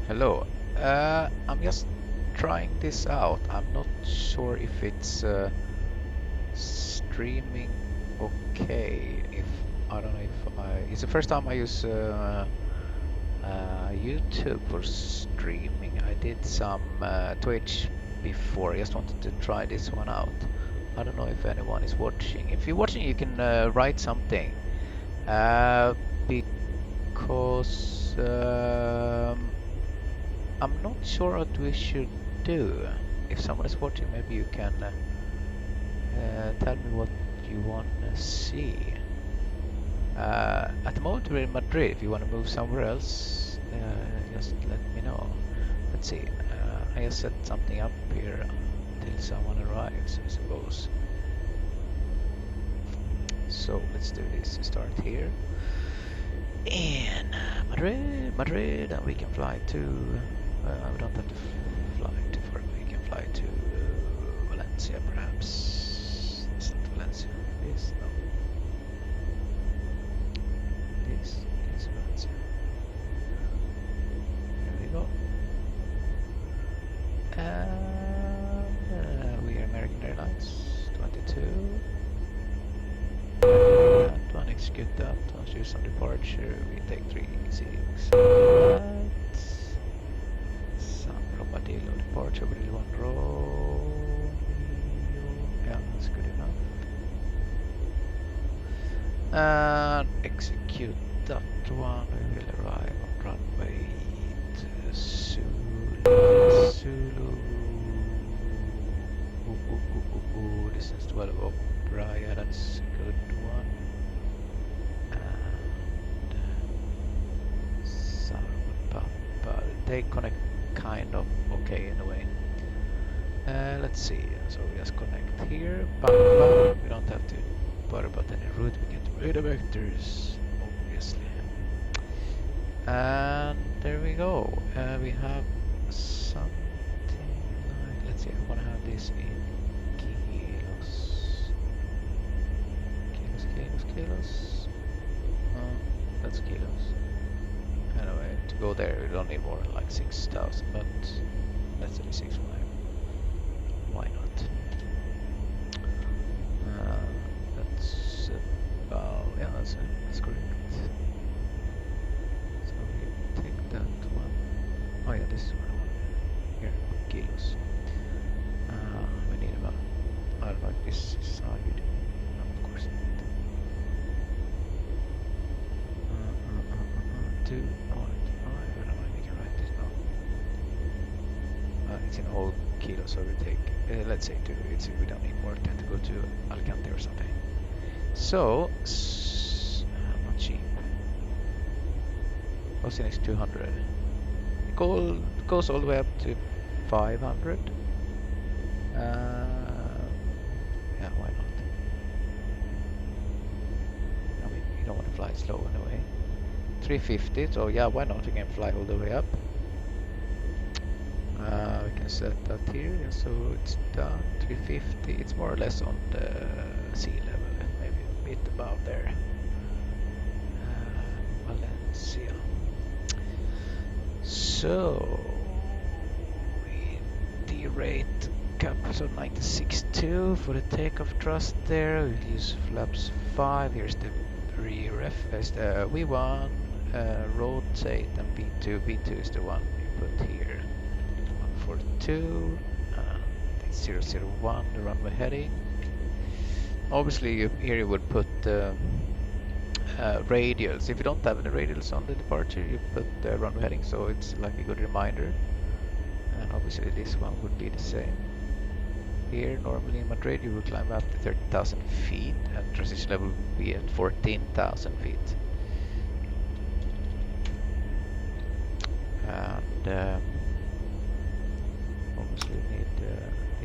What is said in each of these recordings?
Hello. I'm just trying this out. I'm not sure if it's streaming okay. If I don't know if it's the first time I use YouTube for streaming. I did some Twitch before. I just wanted to try this one out. I don't know if anyone is watching. If you're watching, you can write something. Because I'm not sure what we should do. If someone is watching, maybe you can tell me what you want to see. At the moment we're in Madrid. If you want to move somewhere else, just let me know. Let's see. I just set something up here until someone arrives, I suppose. So let's do this. Start here in Madrid, and we can fly to. We don't have to fly too far. We can fly to Valencia, perhaps. It's not Valencia. This no. This is Valencia. There we go. And we are American Airlines 22. That one, execute that one, choose some departure. We take 36. San Romadillo departure, we do one row. Yeah, that's good enough. And execute that one. We will arrive on runway to Zulu. Distance 12 Opera, yeah, that's a good one. And Papa, they connect kind of okay in a way. Let's see, so we just connect here. Papa, we don't have to worry about any route, we get radar vectors, obviously. And there we go. We have something like, let's see, I want to have this in kilos. That's kilos. Anyway, to go there we don't need more than like 6,000, but let's say 6.5. Why not? That's about, yeah, that's correct. So we take that one. Oh yeah, this is what I want. Here, kilos. We need about, I don't know if this is how you do. No, of course not. 2.5. I don't know if we can write this now. It's in all kilos, so we take, let's say 2. We don't need more than to go to Alicante or something. So, not cheap. What's the next 200? It goes all the way up to 500. Yeah, why not? I mean, you don't want to fly slow anyway. 350, so yeah, why not? We can fly all the way up. We can set that here, so it's done. 350, it's more or less on the sea level, maybe a bit above there. Valencia. So we derate cap, so 96.2 for the takeoff thrust there. We'll use flaps 5. Here's the re-ref, the V1, rotate, and V2. V2 is the one we put here. 142, it's 001, the runway heading. Obviously, here you would put radials. If you don't have any radials on the departure, you put the runway heading, so it's like a good reminder. And obviously, this one would be the same. Here, normally in Madrid, you will climb up to 30,000 feet, and transition level will be at 14,000 feet. And obviously, you need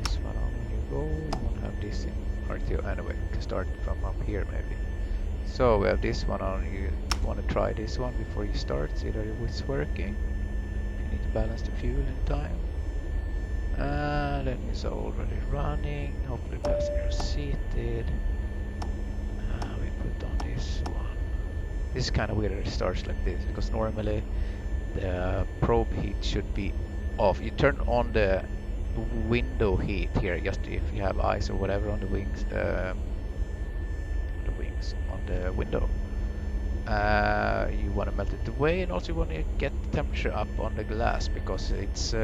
this one on when you go. You want to have this in RTO anyway. You can start from up here, maybe. So we have this one on. You want to try this one before you start, see that it's working. You need to balance the fuel in time. And then it's already running. Hopefully passengers are seated. We put on this one. This is kind of weird that it starts like this, because normally the probe heat should be off. You turn on the window heat here, just if you have ice or whatever on the wings, on the window. You want to melt it away, and also you want to get the temperature up on the glass, because it's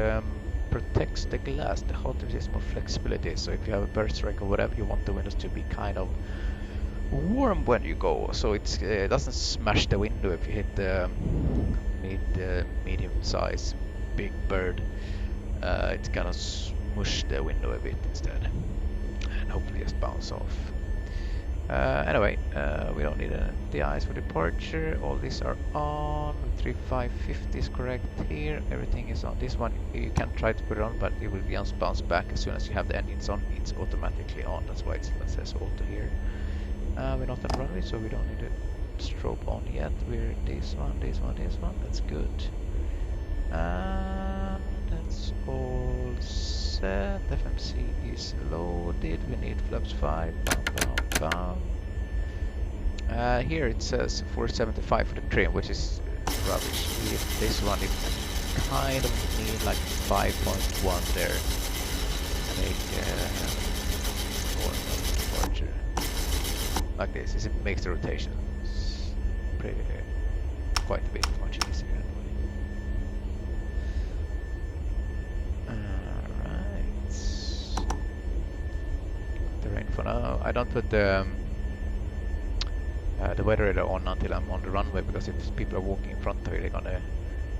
protects the glass. The hotter it is, more flexibility. So if you have a burst strike or whatever, you want the windows to be kind of warm when you go, so it doesn't smash the window if you hit the medium size big bird. It's gonna smush the window a bit instead, and hopefully just bounce off. Anyway, we don't need the eyes for departure. All these are on. 3550 is correct here. Everything is on. This one you can try to put it on, but it will bounce back as soon as you have the engines on. It's automatically on. That's why it says auto here. We're not on runway, so we don't need a strobe on yet. We're this one. That's good. That's all set. FMC is loaded. We need flaps 5. Here it says 475 for the trim, which is rubbish. This one, it kind of need like 5.1 there. Make departure like this. It makes the rotation pretty quite a bit much easier. Terrain for now. I don't put the weather radar on until I'm on the runway, because if people are walking in front of it, they're gonna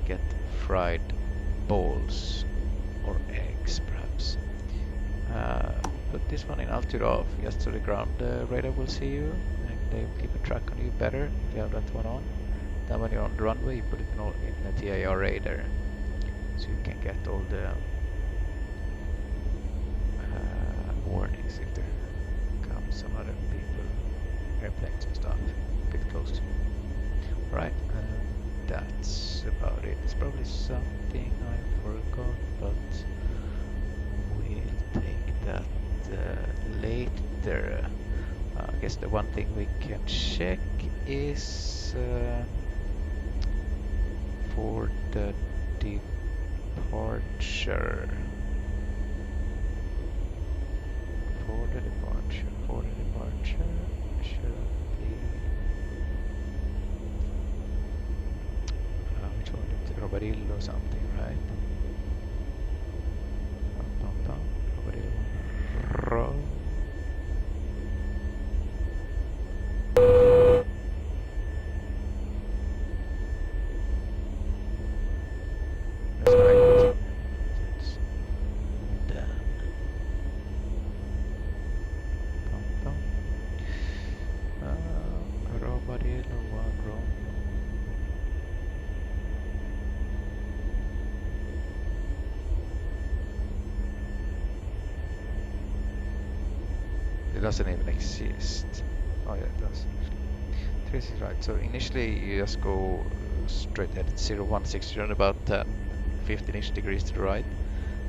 get fried balls or eggs, perhaps. Put this one in altitude off, just so the ground radar will see you, and they will keep a track on you better if you have that one on. Then when you're on the runway, you put it in the TIR radar, so you can get all the warnings if there comes some other people, airplanes and stuff, a bit close to you. Right, that's about it. There's probably something I forgot, but we'll take that later. I guess the one thing we can check is for the departure. For the departure should be which one? Robarillo something, right? Robarillo. That's right. It's done. Robarillo 1 Romeo. It doesn't even exist. Oh yeah, it does. 36, right. So initially you just go straight at 016, you're about 15-ish degrees to the right,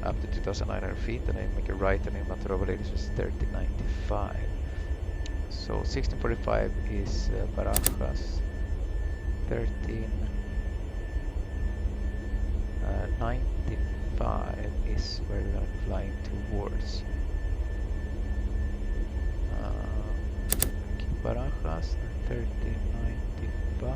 up to 2,900 feet, and then make a right, and in Robarillo is 1395. So 1645 is Barajas, 1395 is where we're going to fly towards. Barajas, 1395.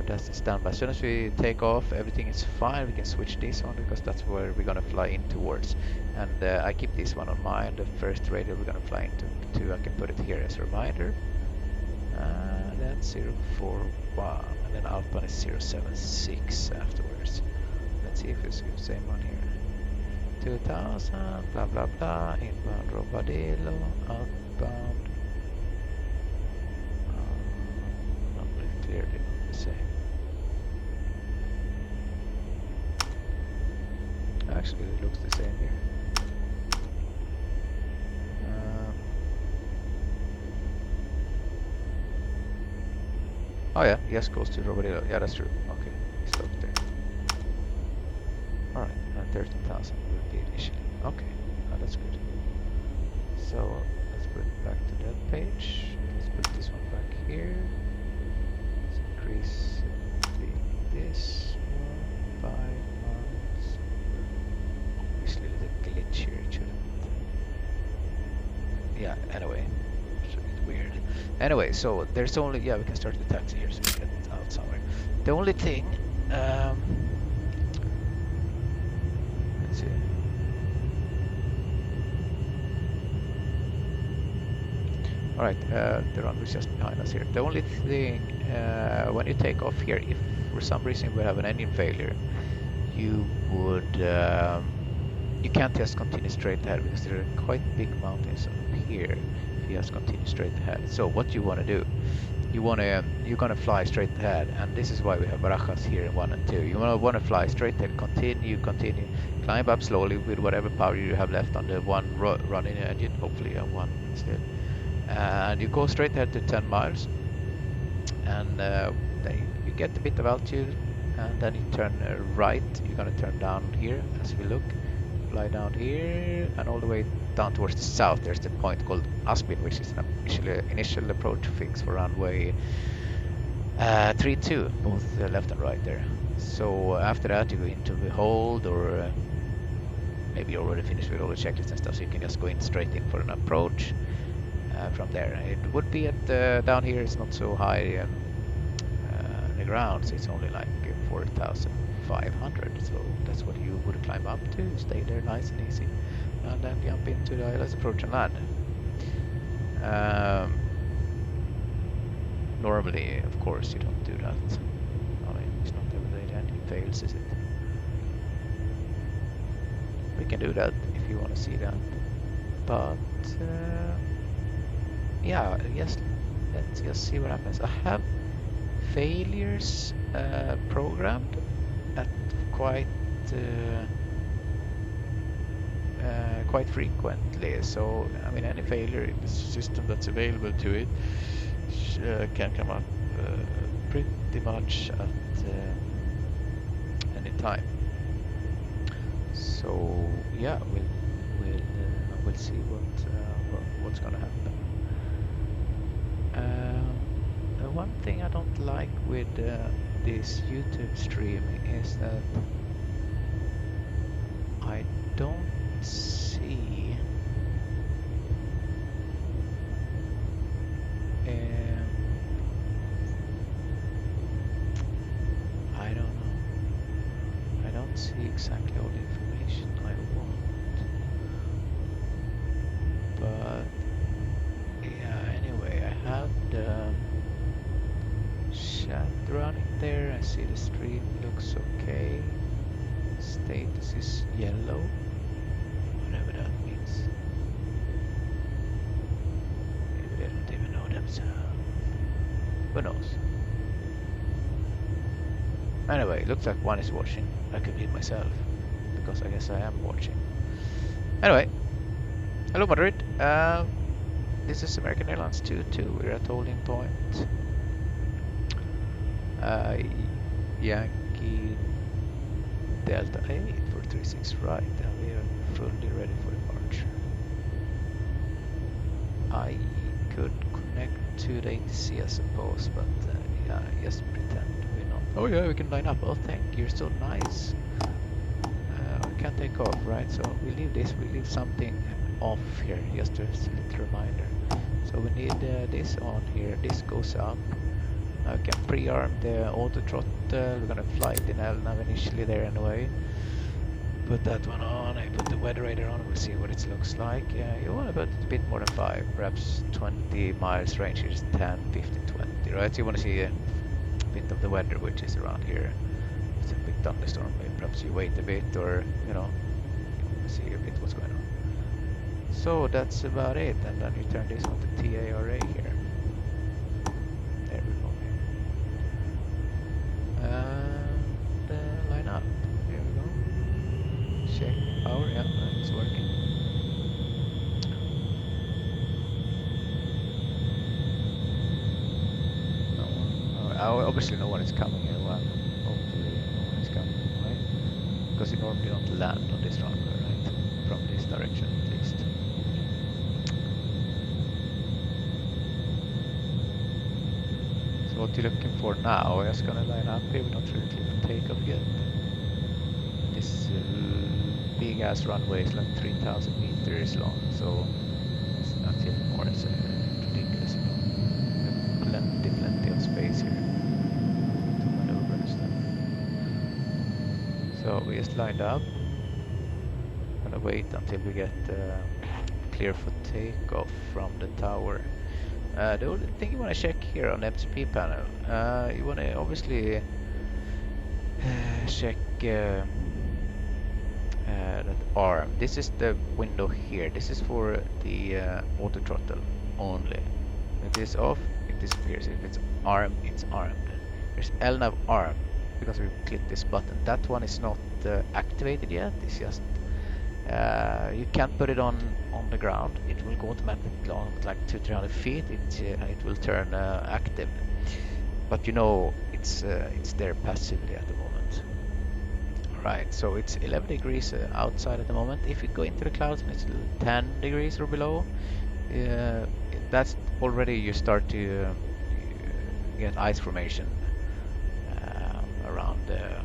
That's the standby. As soon as we take off, everything is fine. We can switch this on, because that's where we're gonna fly in towards. And I keep this one on mind. The first radio we're gonna fly into, I can put it here as a reminder. That's 041, and then Alpan is 076 afterwards. Let's see if it's the same one here. 2000, blah blah blah. Inbound Robarillo, outbound. Not really clearly the same. Actually, it looks the same here. Oh yeah, yes, goes to Robarillo. Yeah, that's true. Okay, stop there. Alright, 13,000 will be initially. Okay, that's good. So let's put it back to that page. Let's put this one back here. Let's increase Anyway, so there's only, yeah, we can start the taxi here so we can get out somewhere. The only thing, let's see. All right, the runway's just behind us here. The only thing, when you take off here, if for some reason we have an engine failure, you would, you can't just continue straight ahead because there are quite big mountains up here. If you just continue straight ahead. So what you want to do, you're gonna fly straight ahead, and this is why we have barajas here in 1 and 2. You want to fly straight ahead, continue, climb up slowly with whatever power you have left on the one running engine. Hopefully, you have one still. And you go straight ahead to 10 miles, and then you get a bit of altitude, and then you turn right. You're gonna turn down here as we look, fly down here, and all the way down towards the south. There's the point called Aspin, which is an initial approach fix for runway 32, both left and right there. So after that, you go into the hold, or maybe you already finished with all the checklists and stuff, so you can just go in straight in for an approach. From there, it would be at down here. It's not so high the ground, so it's only like 4,500. So that's what you would climb up to. Stay there, nice and easy, and then jump into the let's approach and land. Normally, of course, you don't do that. I mean, it's not every day the engine fails, is it? We can do that if you want to see that, but. Yeah, yes, let's just see what happens. I have failures programmed at quite frequently. So I mean, any failure in the system that's available to it can come up pretty much at any time. So yeah, we'll see what's gonna happen. One thing I don't like with this YouTube stream is that I don't see I don't know. I don't see exactly all the information I want. But yeah, anyway, I have the chat running there. I see the stream looks okay. Status is yellow, whatever that means. Maybe they don't even know themselves. Who knows? Anyway, looks like one is watching. I could be myself, because I guess I am watching. Anyway, hello Madrid. This is American Airlines 22. We're at holding point. Yankee Delta 8436 right, and we are fully ready for departure. I could connect to the ATC, I suppose, but yeah, just pretend we're not. Oh yeah, we can line up. Oh, thank you, you're so nice. We can take off, right? So we leave this. We leave something off here, just a little reminder. So we need this on here. This goes up. Now we can pre-arm the auto throttle. We're gonna fly it in LNAV initially there anyway. Put that one on. I put the weather radar on. We'll see what it looks like. You want to put it a bit more than 5, perhaps 20 miles range. Here's 10, 15, 20, right? So you want to see a bit of the weather, which is around here. It's a big thunderstorm. Maybe perhaps you wait a bit, or you know, see a bit what's going on. So that's about it, and then you turn this on to TARA here. There we go. And line up. Here we go. Check power. Yeah, it's working. Obviously no one is coming here. Well, hopefully no one is coming, right? Because you normally don't land on this runway, right? From this direction at least. So what you're looking for now, we're just gonna line up here. We're not really clear for takeoff yet. This big ass runway is like 3,000 meters long, so it's not even more. It's ridiculous, you know. So we just lined up. Gonna wait until we get clear for takeoff from the tower. The only thing you want to check here on the MCP panel, you want to obviously check that arm. This is the window here. This is for the auto throttle only. If it is off, it disappears. If it's arm, it's armed. There's LNAV arm because we clicked this button. That one is not activated yet. It's just you can't put it on the ground. It will go automatically on like 200-300 feet. It will turn active. But you know it's there passively at the moment. Right, so it's 11 degrees outside at the moment. If you go into the clouds and it's 10 degrees or below, that's already you start to get ice formation around the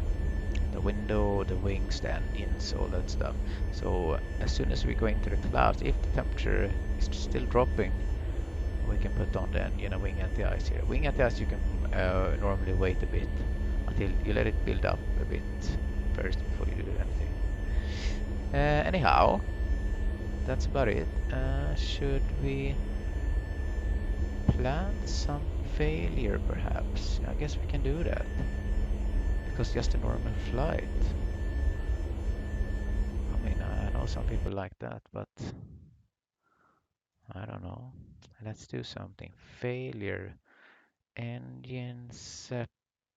window, the wings, the engines, all that stuff. So as soon as we go into the clouds, if the temperature is still dropping, we can put on the engine and wing anti-ice here. Wing anti-ice you can normally wait a bit until you let it build up a bit first before you do anything. Anyhow, that's about it. Should we plan some failure perhaps? I guess we can do that. Because just a normal flight. I mean, I know some people like that, but I don't know. Let's do something. Failure. Engine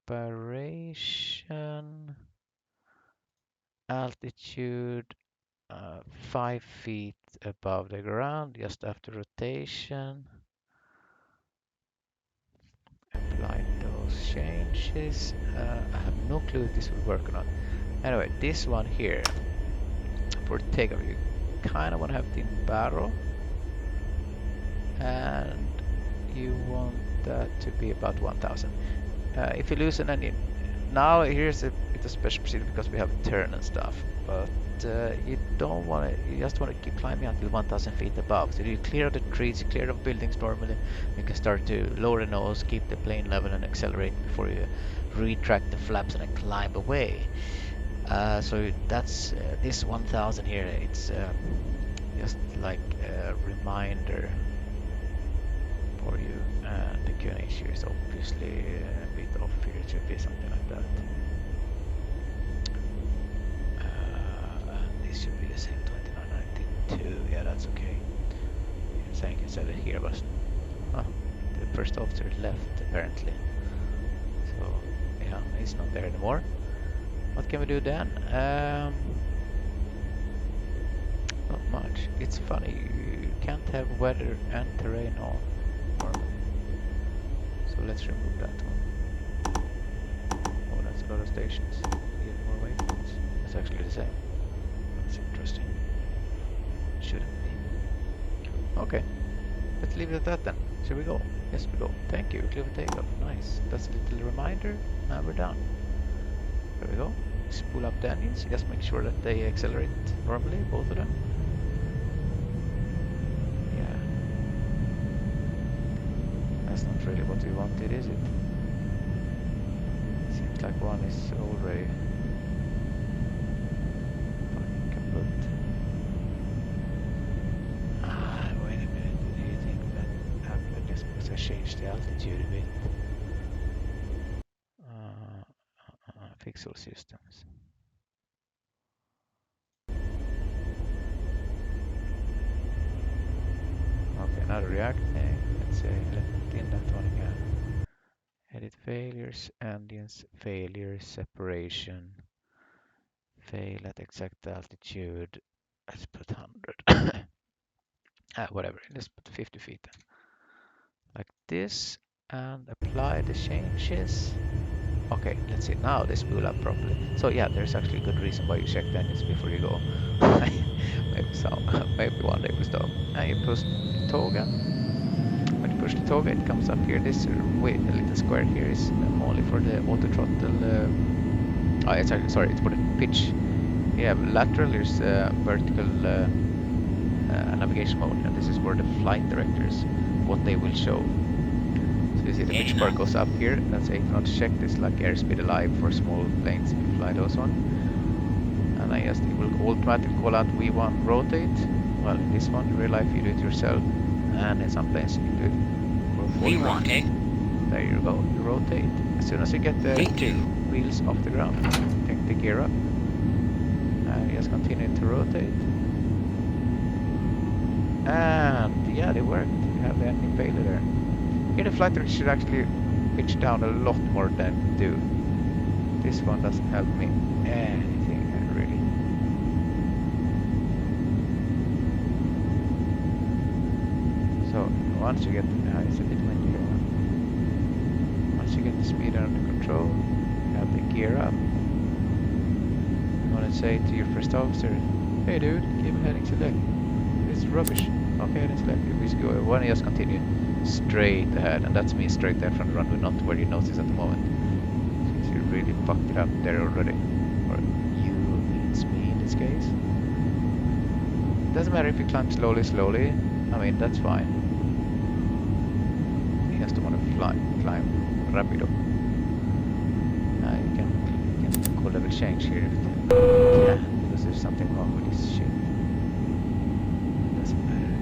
separation. Altitude 5 feet above the ground, just after rotation. Apply those changes. I have no clue if this will work or not. Anyway, this one here for takeoff, you kind of want to have thin barrel, and you want that to be about 1000. If you lose an engine, now here's a bit of special procedure because we have a turn and stuff, but you don't want to, you just want to keep climbing until 1000 feet above. So you clear of the trees, you clear of buildings normally, you can start to lower the nose, keep the plane level and accelerate before you retract the flaps and then climb away. So that's this 1000 here, it's just like a reminder for you. And the Q&A here is obviously a bit off here, it should be something like that. This should be the same 2992, yeah, that's okay. I'm saying I said it here, but the first officer left apparently. So yeah, he's not there anymore. What can we do then? Not much. It's funny, you can't have weather and terrain on normally. So let's remove that one. Oh, that's a lot of stations. Get more waypoints. It's actually the same. That's interesting. Shouldn't be. Okay. Let's leave it at that then. Shall we go? Yes, we go. Thank you. Clear for takeoff. Nice. That's a little reminder. Now we're done. There we go. Spool up the engines. Just make sure that they accelerate normally, both of them. Yeah. That's not really what we wanted, is it? Seems like one is already fucking kaput. Wait a minute. Do you think that happened just because I changed the altitude a bit? Fix all systems. Okay, now reacting. Let's say let in that one again. Edit failures, engines, failure, separation. Fail at exact altitude. Let's put 100. Whatever, let's put 50 feet then. Like this, and apply the changes. Okay, let's see, now they spool up properly. So yeah, there's actually a good reason why you check the engines before you go. Maybe so, maybe one day we'll stop. And you push the toga. When you push the toga, it comes up here. This little square here is only for the auto throttle. Oh, it's actually, sorry, it's for the pitch. You have lateral, there's vertical navigation mode, and this is for the flight directors, what they will show. So you see the pitch bar goes up here, that's 8 knots check. This is like airspeed alive for small planes if you fly those one. and I just, it will automatically call out V1 rotate. Well, in this one, in real life, you do it yourself, and in some places you do it for V1, eh? There you go, you rotate. As soon as you get the two wheels off the ground, take the gear up, and you just continue to rotate. And yeah, they worked. You have the ending failure there. Here the flight director should actually pitch down a lot more than do. This one doesn't help me anything really. So once you get it's a bit windy here. Once you get the speed under control, you have the gear up. You want to say to your first officer, "Hey dude, keep heading select. It's rubbish. Okay, heading select." If we go, why don't you just continue straight ahead, and that's me straight ahead from the runway, not where your nose is at the moment. So you really fucked it up there already. Or you means me in this case. Doesn't matter if you climb slowly. I mean, that's fine. You just don't want to climb rapido. You can call level change here if yeah, because there's something wrong with this shit. Doesn't matter.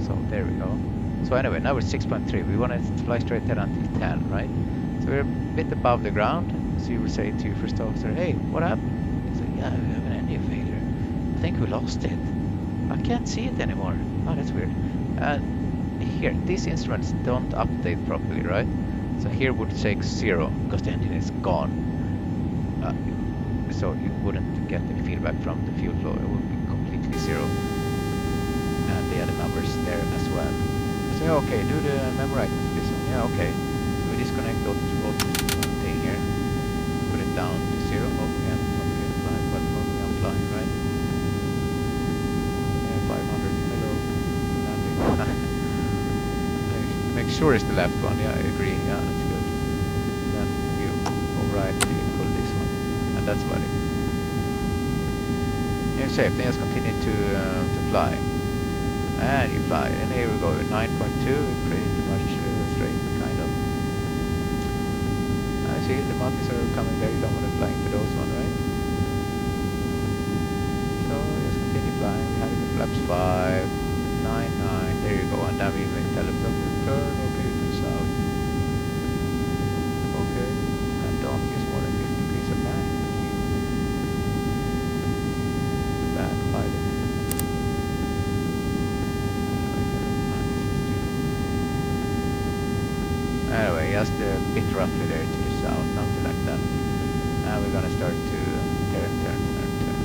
So there we go. So anyway, now we're 6.3. We want to fly straight ahead until 10, right? So we're a bit above the ground. So you will say to your first officer, "Hey, what happened?" He's like, "Yeah, we have an engine failure. I think we lost it. I can't see it anymore." Oh, that's weird. Here, these instruments don't update properly, right? So here would say 0 because the engine is gone. So you wouldn't get any feedback from the fuel flow. It would be completely 0. And the other numbers there as well. So okay, do the memorize for this one. Yeah, okay. So we disconnect the auto thing here. Put it down to 0. Oh, yeah, okay, fly, but I'm flying, right? Yeah, 500. Hello. Landing. Make sure it's the left one. Yeah, I agree. Yeah, that's good. Then you go right and you pull this one, and that's about it. You're safe. Then just continue to fly. And you fly, and here we go, 9.2, pretty much straight, kind of. I see the mountains are coming very low when I'm flying to those one, right? So just continue flying. We have the flaps 5, 9, 9, there you go, and then we may tell them to turn, okay, to the south. Okay, and don't use more than 50 degrees of back. Bad pilot. Anyway, just a bit roughly there to the south, something like that. Now we're gonna start to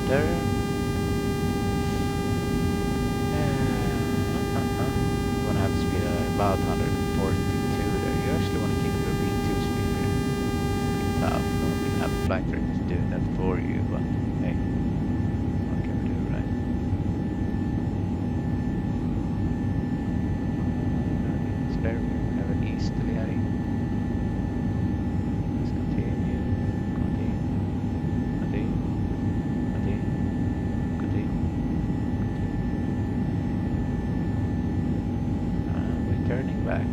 turn. We're gonna have speed about 142 there. You actually want to keep your V2 speed here. It's tough. We have flight directors doing that for you, but hey, what can we do, right? So there we have an easterly heading. Let's continue. We're turning back.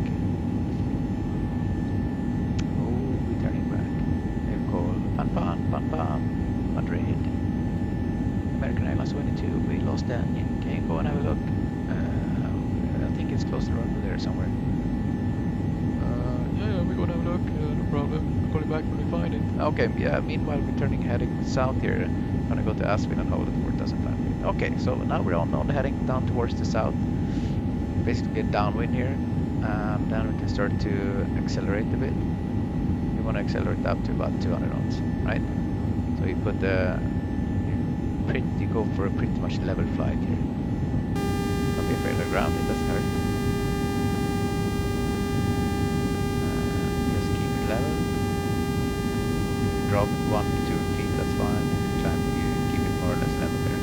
Oh, we're turning back. They've called Pan, Madrid. American Airlines 22. We lost the engine. Can you go and have a look? I think it's close to the runway there somewhere. Yeah, we're gonna have a look. No problem. I'll call you back when we find it. Okay, yeah. Meanwhile, we're heading south here. Gonna go to Aspen and hold it where it doesn't find it. Okay, so now we're on heading down towards the south. Basically, get downwind here, and then we can start to accelerate a bit. You want to accelerate up to about 200 knots, right? So you put you go for a pretty much level flight here. Don't be afraid of the ground; it doesn't hurt. Just keep it level. Drop 1 to 2 feet, that's fine. Climb, you keep it more or less level there.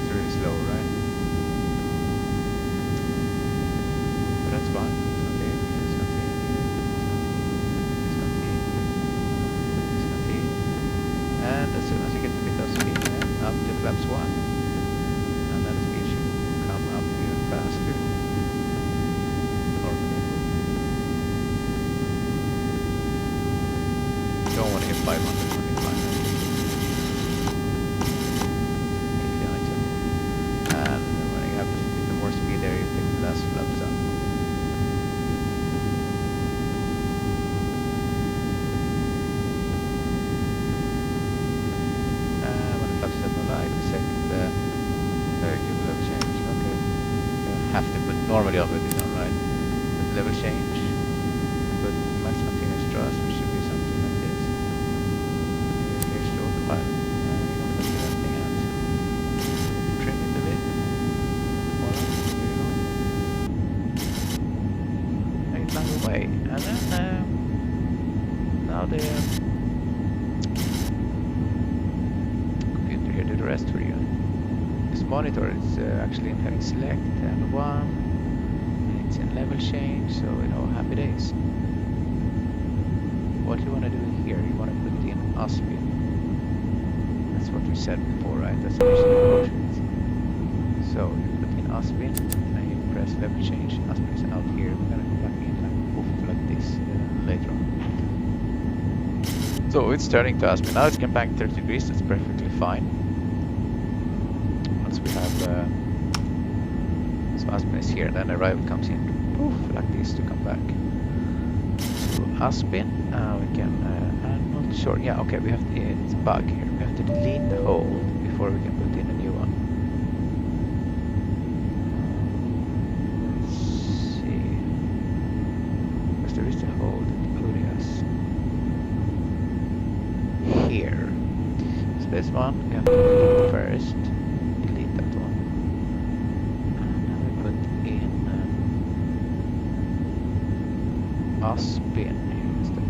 It's really slow, right? But that's fine. Just continue. And as soon as you get a bit of speed, up to flaps 1. And then the speed should come up even faster. Normally. have to put normally on with this one, right? Put level change, put maximum continuous thrust, which should be something like this. Here's the autopilot. We don't have to do anything else. Trim it a bit. Voila, there you go. Make it fly away. And then now the computer here do the rest for you. This monitor is actually in having select and 1, and it's in level change, so you know, happy days. What you want to do here, you want to put in Aspin. That's what we said before, right? That's the mission approach it. So you put in Aspin, and you press level change. Aspin is out here. We're gonna go back in like this later on. So it's turning to Aspin. Now it's getting back 30 degrees. That's perfectly fine. Once we have so Aspin is here, and then arrival comes in, poof, like this to come back. So Aspin, we can. I'm not sure. Yeah, okay. We have to. It's a bug here. We have to delete the hold before we can put in a new one. Let's see. Because there is a hold at Odious here. So this one we have to delete first. Delete that one. And then we put in Aspin here instead.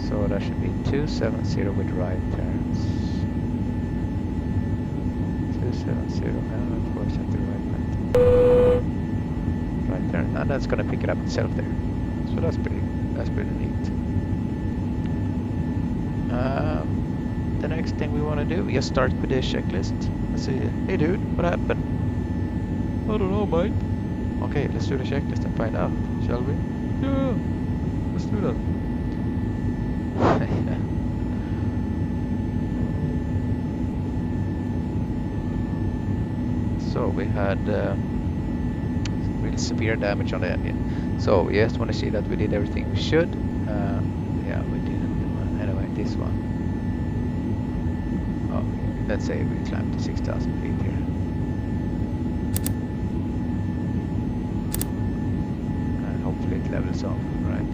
So that should be 270 with right turns. 270, and of course at the right turn, and that's gonna pick it up itself there. So that's pretty neat. The next thing we want to do, we just start with the checklist. Let's see. Hey dude, what happened? I don't know, mate. Okay, let's do the checklist and find out, shall we? Yeah, let's do that. So we had really severe damage on the engine. So we just want to see that we did everything we should. Yeah, we didn't. Anyway, this one. Oh, let's say we climbed to 6,000 feet here. And hopefully it levels off, right?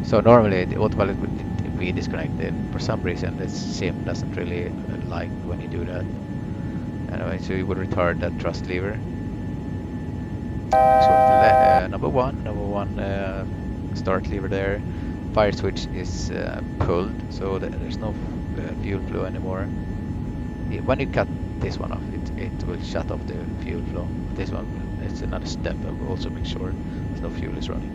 So normally the autopilot would be disconnected. For some reason, this sim doesn't really like when you do that. Anyway, so you would retard that thrust lever. So number one start lever there. Fire switch is pulled, so there's no fuel flow anymore. When you cut this one off, it will shut off the fuel flow. This one, it's another step. I will also make sure there's no fuel is running.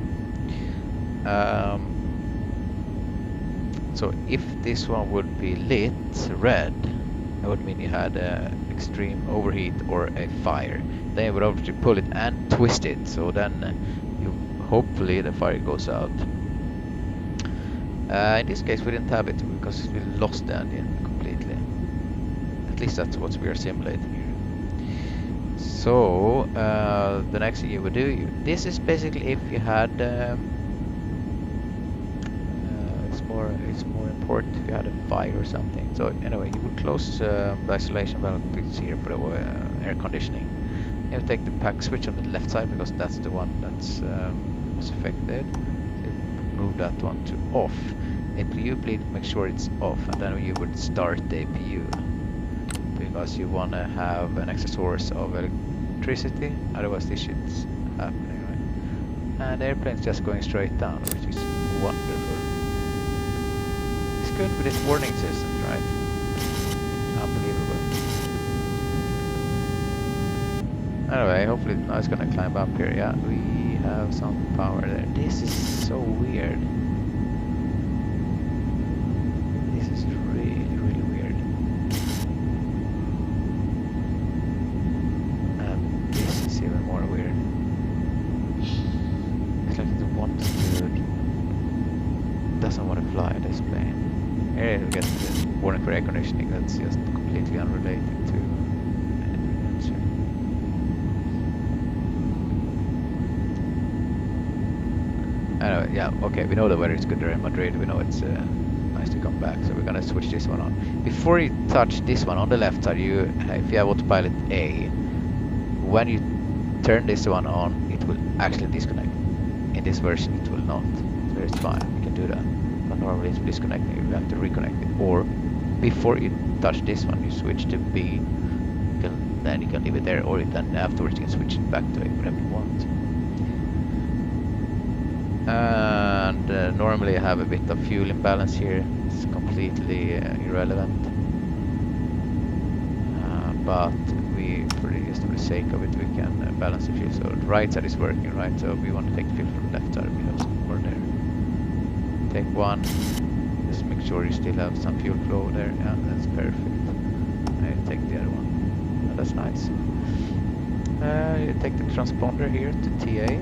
So if this one would be lit red, that would mean you had extreme overheat or a fire. Then you would obviously pull it and twist it, so then hopefully the fire goes out. In this case we didn't have it because we lost the engine completely. At least that's what we are simulating here. So the next thing you would do, this is basically if you had it's more important if you had a fire or something. So anyway, you would close the isolation valve here for the air conditioning. You take the pack switch on the left side because that's the one that's was affected. So move that one to off. APU, please make sure it's off, and then you would start the APU because you want to have an extra source of electricity. Otherwise, this shit's happening, right? And the airplane's just going straight down, which is wonderful. Good with its warning systems, right? Unbelievable. Anyway, hopefully now it's gonna climb up here. Yeah, we have some power there. This is so weird. This is really, really weird. And this is even more weird. It's like it wants to, doesn't want to fly this plane. Here we get the warning for air conditioning. That's just completely unrelated to anything else here. Anyway, yeah, okay, we know the weather is good there in Madrid. We know it's nice to come back, so we're gonna switch this one on. Before you touch this one on the left side, if you have autopilot A, when you turn this one on, it will actually disconnect. In this version, it will not. So it's fine. You can do that. But normally it's disconnecting. You have to reconnect it. Or before you touch this one, you switch to B. Then you can leave it there. Or then afterwards you can switch it back to A, whatever you want. And normally I have a bit of fuel imbalance here. It's completely irrelevant. But for the sake of it, we can balance the fuel. So the right side is working, right? So we want to take the fuel from the left side. We have some more there. Take one. Just make sure you still have some fuel flow there. Yeah, that's perfect. And you take the other one. And that's nice. You take the transponder here to TA.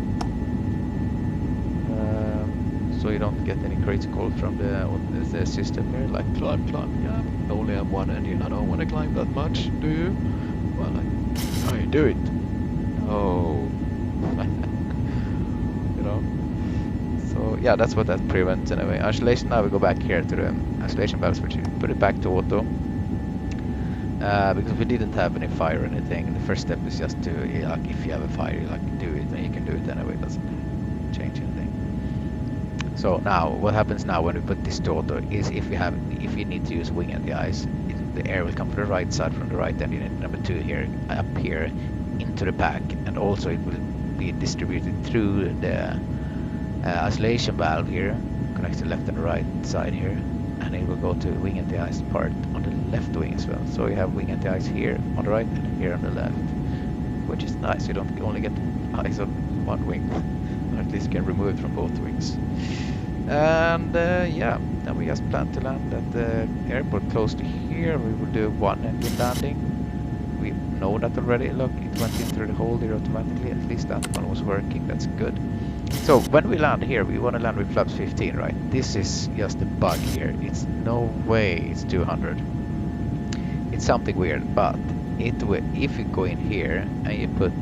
So you don't get any crazy calls from the system here, like climb, yeah, I only have one engine, I don't want to climb that much, do you? Well, I do it. Oh. You know? So yeah, that's what that prevents anyway. Isolation, now we go back here to the isolation valve switch, put it back to auto. Because we didn't have any fire or anything. The first step is just to, like, if you have a fire, you like do it, and you can do it anyway, it doesn't change anything. So now, what happens now when we put this to auto is if you need to use wing at the ice, the air will come from the right side, from the right engine number 2 here, up here, into the pack, and also it will be distributed through the isolation valve here, connects the left and the right side here, and it will go to wing at the ice part on the left wing as well. So you have wing at the ice here on the right and here on the left, which is nice. You don't only get ice on one wing. At least you can remove it from both wings. And yeah, then we just plan to land at the airport close to here. We will do one engine landing. We know that already. Look, it went in through the hole there automatically. At least that one was working. That's good. So when we land here, we want to land with flaps 15, right? This is just a bug here. It's no way it's 200. It's something weird, but it will, if you go in here and you put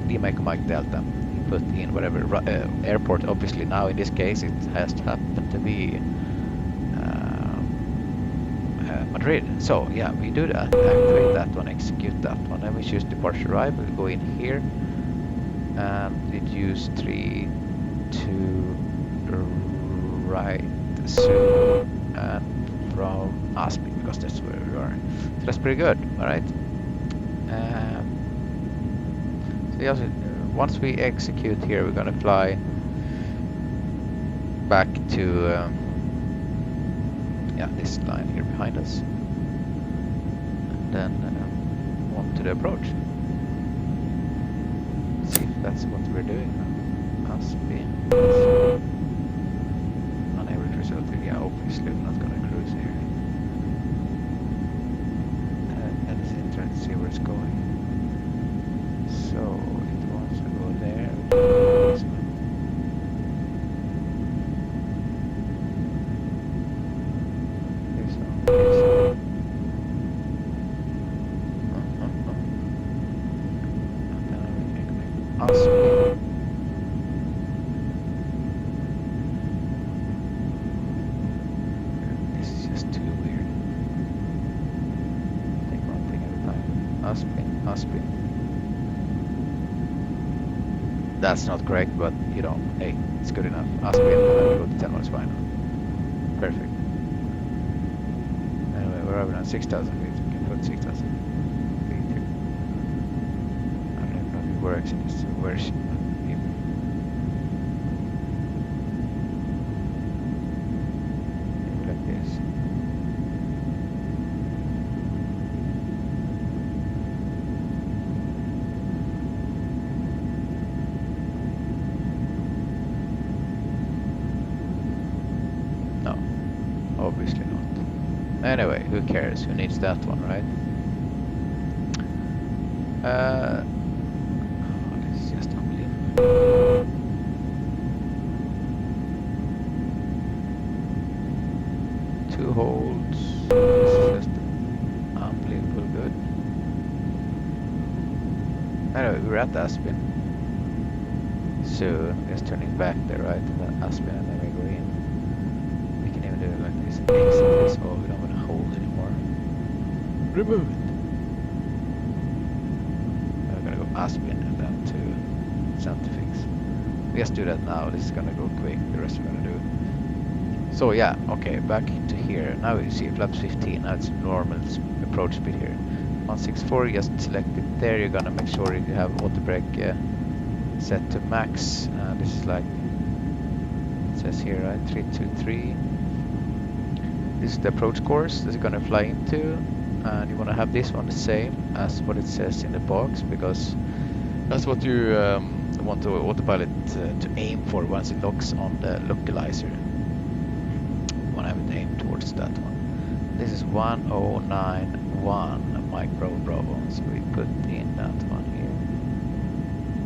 Lima Echo Mike Delta, put in whatever airport. Obviously now in this case it has to happen to be Madrid. So yeah, we do that, activate that one, execute that one, and we choose departure arrive. We go in here and it use 3 to right soon and from Aspin, because that's where we are. So that's pretty good. All right. So yeah, once we execute here, we're gonna fly back to yeah, this line here behind us, and then on to the approach. Let's see if that's what we're doing now. Unable to result. Yeah, obviously we're not gonna cruise here. And it's interesting to see where it's going. So there. This one. This one. And then we can make us. This is just too weird. Take one thing at a time. Aspin. That's not correct, but you know, hey, it's good enough. Aspin, and then we go to 10 miles final. Perfect. Anyway, we're over on 6,000 feet. We can put 6,000 feet here. I don't even know if it works in this version. Maybe like this. Obviously not. Anyway, who cares? Who needs that one, right? Oh, this is just unbelievable. Two holds. This is just unbelievable good. Anyway, we're at Aspin. So, just turning back there, right? And then Aspin, and then we go in. Do it like this. Exit this. Oh, we don't want to hold anymore. Remove it. We're gonna go has-been and then to centrifix. Let's do that now. This is gonna go quick. The rest we're gonna do. So yeah, okay, back to here. Now you see flaps 15. Now it's normal approach speed here. 164. Just select it there. You're gonna make sure you have auto brake set to max. This is like it says here, right? 323. This is the approach course that you're gonna fly into, and you wanna have this one the same as what it says in the box because that's what you want to autopilot to aim for once it locks on the localizer. You want to have it aimed towards that one. This is 1091 micro Bravo, so we put in that one here.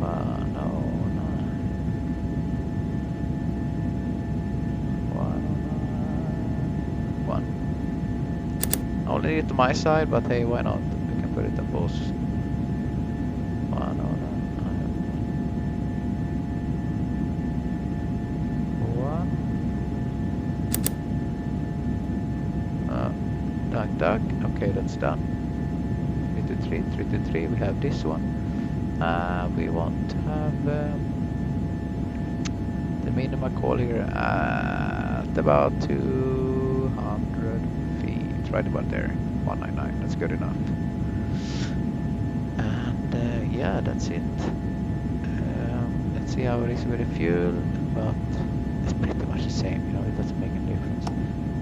109. 109. I only need it to my side, but hey, why not? We can put it on both. 109. Duck. Okay, that's done. 323, 323. We have this one. We want to have the minimum call here at about 200 feet. Right about there. 199. That's good enough. And yeah, that's it. Let's see how it is with the fuel, but it's pretty much the same. You know, it doesn't make any difference.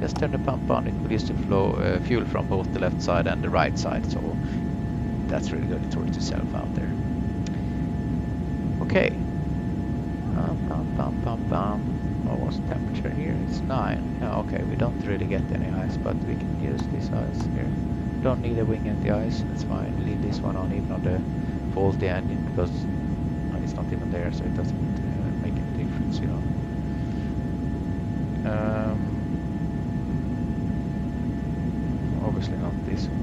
Just turn the pump on, it will use the fuel from both the left side and the right side, so that's really good. It sorts itself out there. Okay. What was the temperature here? It's 9. Yeah, okay, we don't really get any ice, but we can use this ice here. Don't need a wing anti-ice, that's fine. Leave this one on even on the faulty engine because it's not even there, so it doesn't make any difference, you know. Obviously not this one.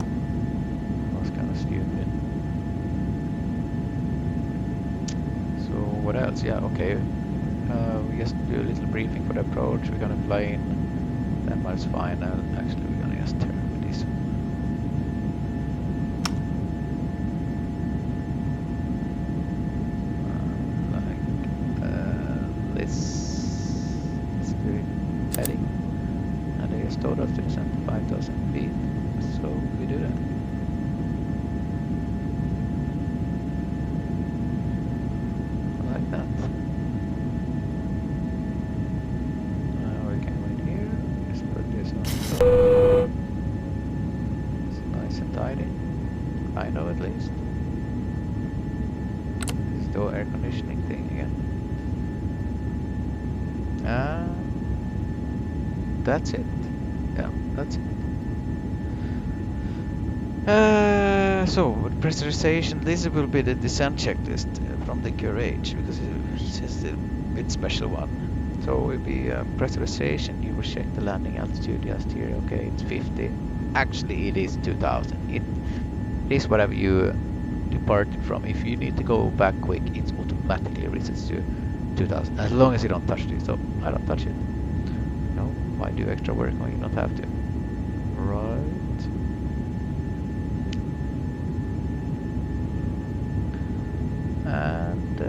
That was kind of stupid. So what else? Yeah, okay. We just do a little briefing for the approach. We're gonna fly in 10 miles final. Actually, we're gonna just turn with this one. Let's do it heading. And they just told us to descend to 5,000 feet. So we do that. Like that. We can wait here. Just put this on. It's nice and tidy. I know at least. This is the air conditioning thing again. That's it. Yeah, that's it. So with pressurization, this will be the descent checklist from the QRH because it's a bit special one. So it will be pressurization. You will check the landing altitude just here. Okay, it's 50. Actually, it is 2000. It is whatever you departed from. If you need to go back quick, it automatically resets to 2000. As long as you don't touch it. So I don't touch it. No, why do extra work when you don't have to? Right. And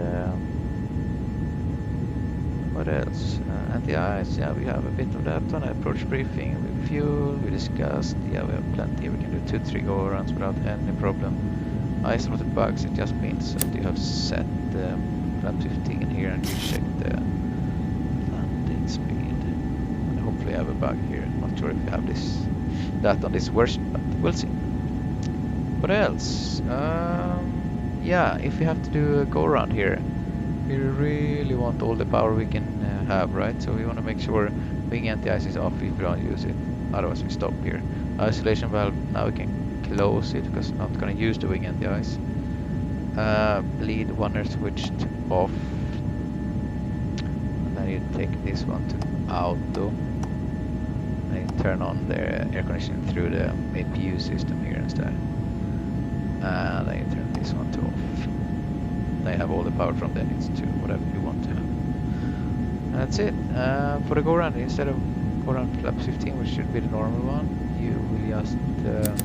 what else? Anti-ice, yeah, we have a bit of that on approach briefing. With fuel, we discussed, yeah, we have plenty. We can do 2-3 go-arounds without any problem. Isolated bugs, it just means that you have set the flap 15 here and you check the landing speed. And hopefully I have a bug here. Not sure if you have that on this version, but we'll see. What else? Yeah, if we have to do a go around here, we really want all the power we can have, right? So we want to make sure wing anti-ice is off if we don't use it. Otherwise we stop here. Isolation valve, now we can close it because we're not going to use the wing anti-ice. Bleed warner switched off. And then you take this one to auto. And you turn on the air conditioning through the APU system here instead. And then you turn this one to off. They have all the power from the engines to whatever you want to have. That's it. For the go round, instead of go round flap 15, which should be the normal one, you will just let's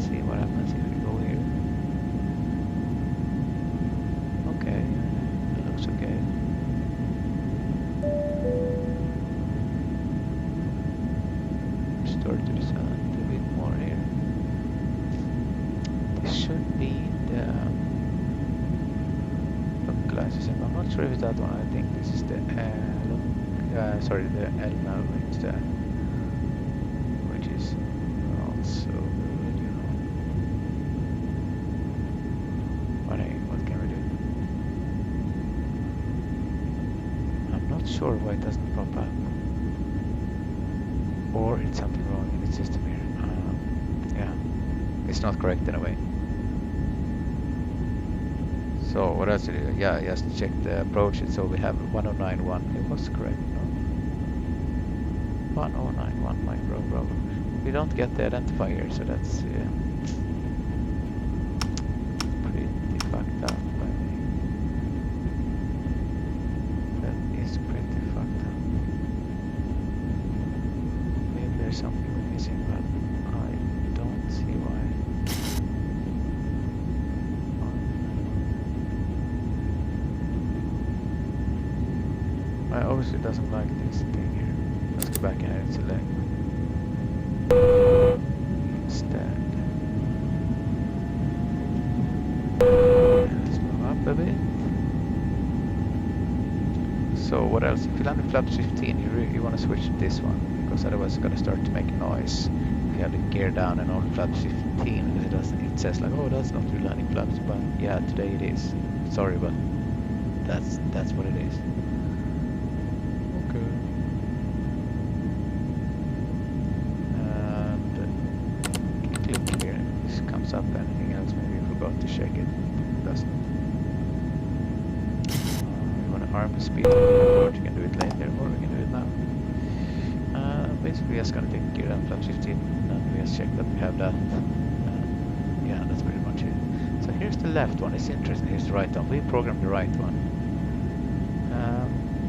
see what happens if we go here. not sure if it's that one. I think this is the sorry, the LEMD, which is also good, you know. But hey, what can we do? I'm not sure why it doesn't pop up. Or it's something wrong in the system here. Yeah, it's not correct anyway. So what else to do? Yeah, just check the approach. So we have 1091. It was correct. No? 1091, my bro. We don't get the identifier, so that's pretty fucked up by me. That is pretty fucked up. Maybe there's something we're missing, but I don't see why. I obviously doesn't like this thing here. Let's go back and edit select. Instead. Let's move up a bit. So what else? If you land in flaps 15, you want to switch to this one, because otherwise it's going to start to make noise. If you have the gear down and on flaps 15, it says like, oh, that's not your landing flaps, but yeah, today it is. Sorry, but that's what it is. Up anything else, maybe I forgot to check it. Doesn't. We want to arm the speed report. You can do it later, or we can do it now. Basically, just gonna take gear down flap 15, and we just check that we have that. Yeah, that's pretty much it. So here's the left one. It's interesting. Here's the right one. We programmed the right one,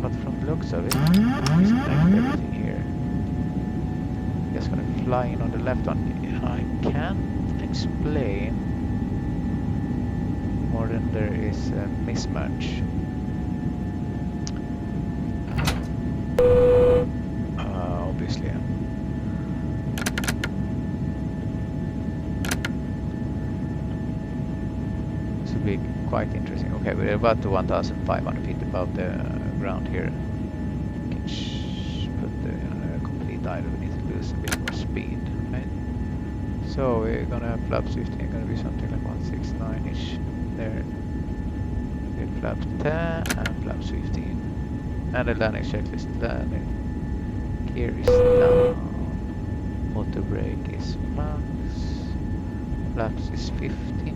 but from the looks of it, disconnect everything here. Just gonna fly in on the left one. I can't explain more than there is a mismatch. Obviously. This will be quite interesting. Okay, we're about to 1,500 feet above the ground here. We can put the complete idle. We need to lose a bit more speed, right? So we're gonna have flaps 15, gonna be something like 169-ish there. With flaps 10 and flaps 15. And the landing checklist, landing gear is down. Auto brake is max. Flaps is 15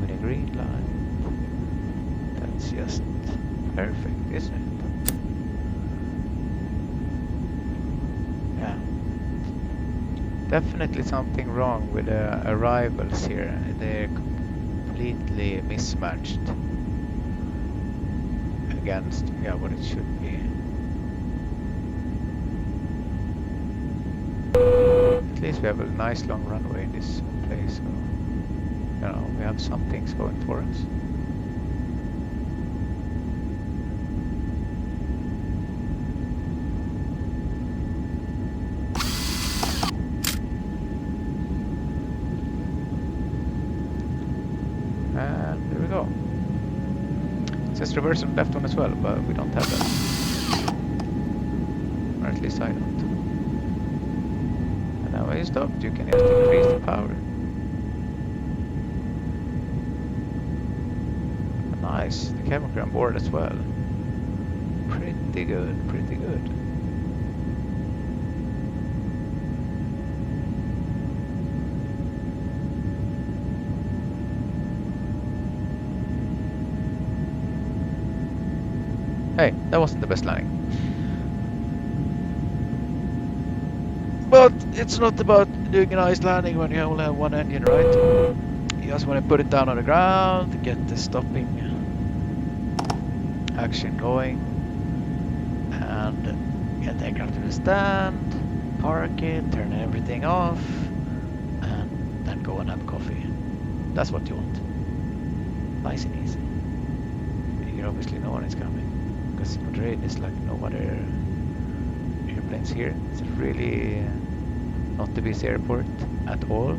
with a green light. That's just perfect, isn't it? Yeah. Definitely something wrong with the arrivals here. They're completely mismatched against what it should be. At least we have a nice long runway in this place, so we have some things going for us. And there we go. It says reverse on the left one as well, but we don't have that. Or at least I don't. And now when you stopped, you can just increase the power. Nice. The chemical on board as well. Pretty good, pretty good. Hey, that wasn't the best landing. But it's not about doing a nice landing when you only have one engine, right? You just want to put it down on the ground, get the stopping action going, and get the aircraft to the stand, park it, turn everything off, and then go and have coffee. That's what you want. Nice and easy. You obviously know when it's coming. Because Madrid is like no other airplanes here. It's really not the busy airport at all.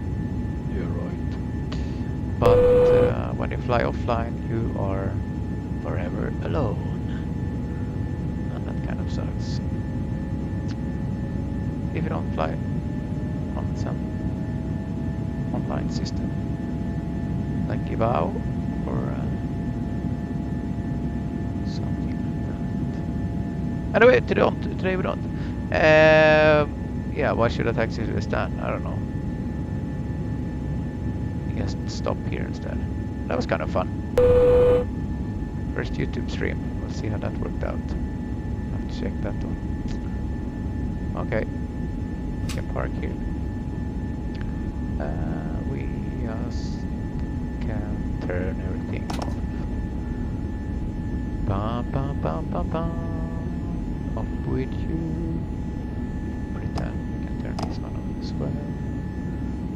You're right. But when you fly offline, you are forever alone. And that kind of sucks. If you don't fly on some online system, like Givao or something like that. Anyway, today we don't. Yeah, why should I taxi to the stand? I don't know. Just stop here instead. That was kind of fun. First YouTube stream. We'll see how that worked out. Have to check that one. Okay. We can park here. We just can turn everything off. Bum, bum, bum, bum, bum. Off with you. Pretend we can turn this one on as well.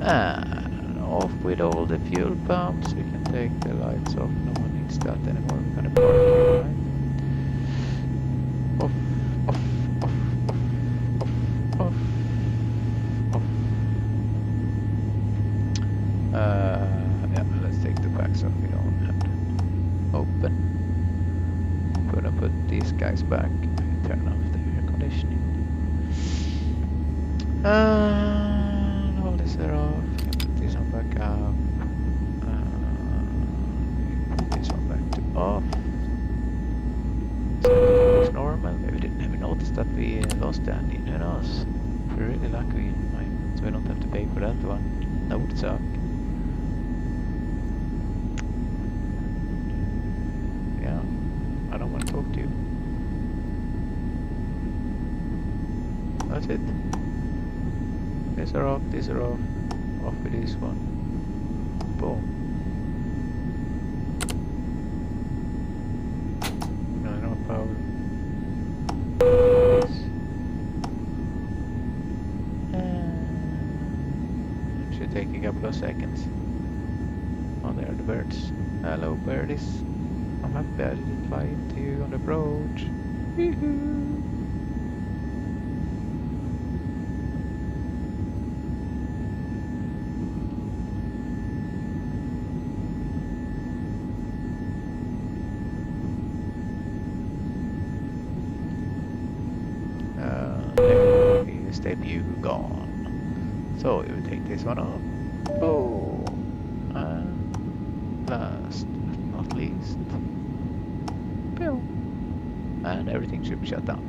And off with all the fuel pumps. We can take the lights off. No one needs that anymore. We're gonna park here, right? Off, off, off, off, off, off, off. Yeah, let's take the backs off, you know, and open. I'm gonna put these guys back. Turn off the air conditioning. All this are off. Put this one back up. Put this one back to off. So it looks normal. Maybe we didn't even notice that we lost the engine. Who knows? We're really lucky, right? So we don't have to pay for that one. That would suck. Yeah, I don't want to talk to you. That's it. These are off, these are off. Off with this one. Boom. No power. This. It should take a couple of seconds. Oh, there are the birds. Hello, birdies. I'm happy I didn't fly into you on the approach. Woohoo! Debut gone. So we will take this one off. Oh, and last but not least, boom, and everything should be shut down.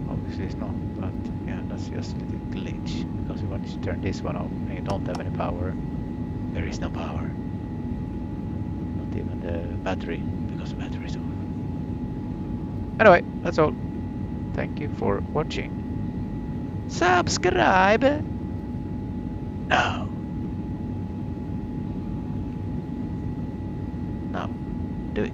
Obviously it's not, but yeah, that's just a little glitch because we want to turn this one off and you don't have any power. There is no power, not even the battery, because the battery is off. Anyway, that's all. Thank you for watching. Subscribe now. Now, do it.